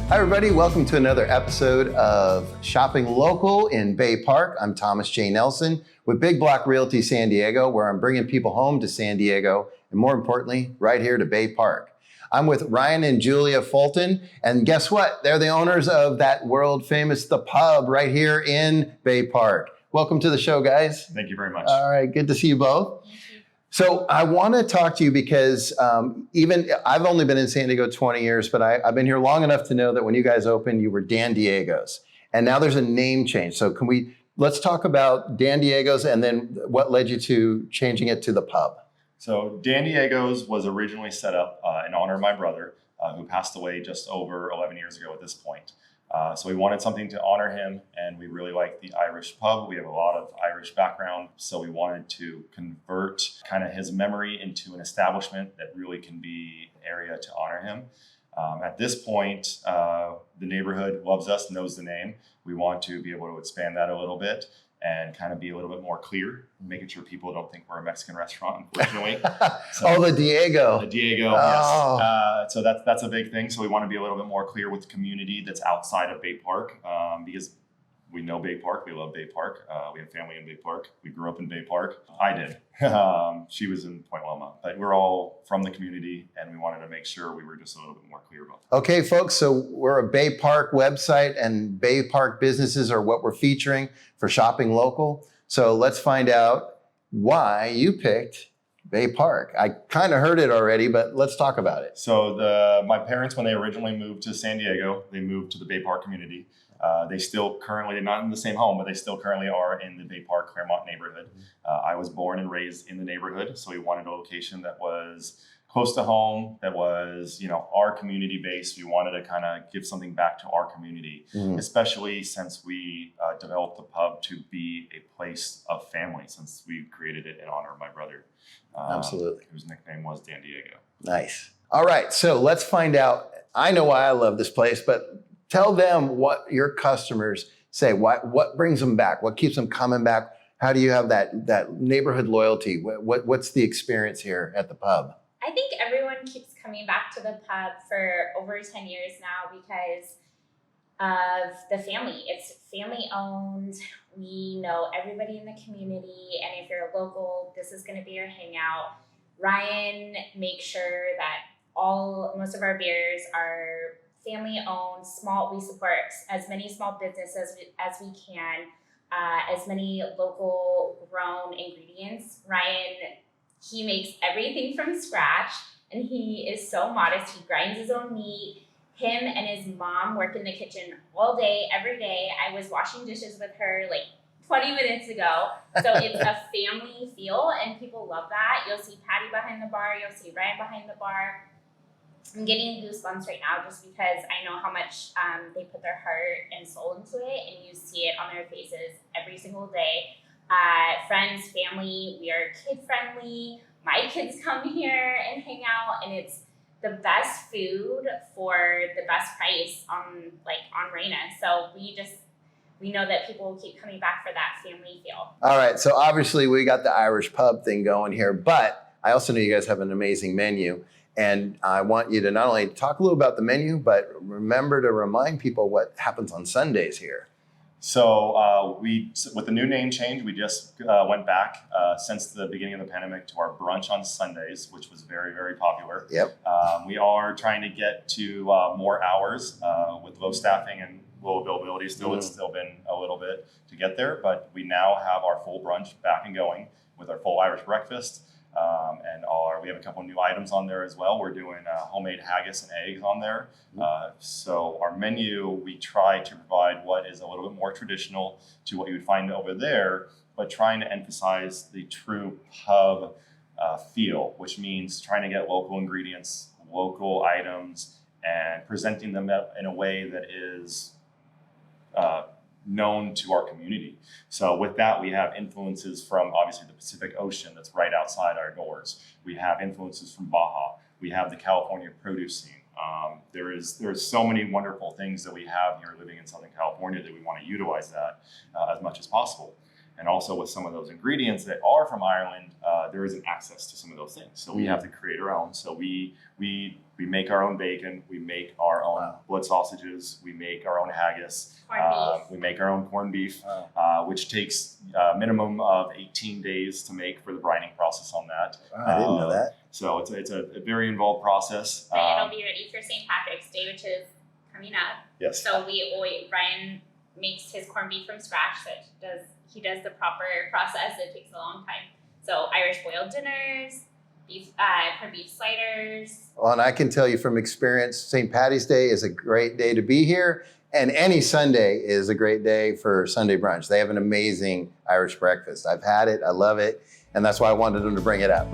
Hi everybody, welcome to another episode of Shopping Local in Bay Park. I'm Thomas J. Nelson with Big Block Realty San Diego, where I'm bringing people home to San Diego, and more importantly, right here to Bay Park. I'm with Ryan and Julia Fulton, and guess what? They're the owners of that world famous The Pub right here in Bay Park. Welcome to the show, guys. Thank you very much. All right, good to see you both. So I want to talk to you because even I've only been in San Diego 20 years, but I've been here long enough to know that when you guys opened, you were Dan Diego's, and now there's a name change. So let's talk about Dan Diego's and then what led you to changing it to The Pub. So Dan Diego's was originally set up in honor of my brother, who passed away just over 11 years ago at this point. So we wanted something to honor him, and we really like the Irish pub. We have a lot of Irish background, so we wanted to convert kind of his memory into an establishment that really can be an area to honor him. At this point, the neighborhood loves us, knows the name. We want to be able to expand that a little bit and kind of be a little bit more clear, making sure people don't think we're a Mexican restaurant, unfortunately. So, the Diego. The Diego, yes. So that's a big thing. So we want to be a little bit more clear with the community that's outside of Bay Park, because we know Bay Park. We love Bay Park. We have family in Bay Park. We grew up in Bay Park. I did. She was in Point Loma. But we're all from the community, and we wanted to make sure we were just a little bit more clear about that. Okay, folks, so we're a Bay Park website, and Bay Park businesses are what we're featuring for Shopping Local. So let's find out why you picked Bay Park. I kind of heard it already, but let's talk about it. So my parents, when they originally moved to San Diego, they moved to the Bay Park community. They still currently, not in the same home, but they still currently are in the Bay Park, Claremont neighborhood. I was born and raised in the neighborhood, so we wanted a location that was close to home, that was, our community base. We wanted to kind of give something back to our community, especially since we developed the pub to be a place of family, since we created it in honor of my brother. Absolutely. Whose nickname was Dan Diego. Nice. All right, so let's find out. I know why I love this place, but tell them what your customers say. What brings them back? What keeps them coming back? How do you have that neighborhood loyalty? What's the experience here at the pub? I think everyone keeps coming back to the pub for over 10 years now because of the family. It's family owned. We know everybody in the community, and if you're local, this is going to be your hangout. Ryan makes sure that most of our beers are family owned, small. We support as many small businesses as we can, as many local grown ingredients. Ryan, he makes everything from scratch, and he is so modest. He grinds his own meat. Him and his mom work in the kitchen all day, every day. I was washing dishes with her like 20 minutes ago. So it's a family feel, and people love that. You'll see Patty behind the bar. You'll see Ryan behind the bar. I'm getting goosebumps right now just because I know how much they put their heart and soul into it, and you see it on their faces every single day. Friends, family, we are kid friendly. My kids come here and hang out, and it's the best food for the best price on Morena. So we know that people will keep coming back for that family feel. All right, so obviously we got the Irish pub thing going here, but I also know you guys have an amazing menu. And I want you to not only talk a little about the menu, but remember to remind people what happens on Sundays here. So with the new name change, we just went back since the beginning of the pandemic to our brunch on Sundays, which was very, very popular. Yep. We are trying to get to more hours with low staffing and low availability. Still, it's still been a little bit to get there, but we now have our full brunch back and going with our full Irish breakfast. And we have a couple of new items on there as well. We're doing homemade haggis and eggs on there. So our menu, we try to provide what is a little bit more traditional to what you would find over there, but trying to emphasize the true pub feel, which means trying to get local ingredients, local items, and presenting them in a way that is known to our community. So with that, we have influences from obviously the Pacific Ocean that's right outside our doors. We have influences from Baja. We have the California produce scene. There's so many wonderful things that we have here living in Southern California that we want to utilize that as much as possible. And also with some of those ingredients that are from Ireland, there isn't access to some of those things. So we have to create our own. So we make our own bacon, we make our own blood sausages, we make our own haggis, we make our own corned beef, which takes a minimum of 18 days to make for the brining process on that. I didn't know that. So it's a very involved process. But it'll be ready for St. Patrick's Day, which is coming up. Yes. So Ryan makes his corned beef from scratch. So he does the proper process. It takes a long time. So Irish boiled dinners, corned beef sliders. Well, and I can tell you from experience, St. Patty's Day is a great day to be here. And any Sunday is a great day for Sunday brunch. They have an amazing Irish breakfast. I've had it, I love it. And that's why I wanted them to bring it up.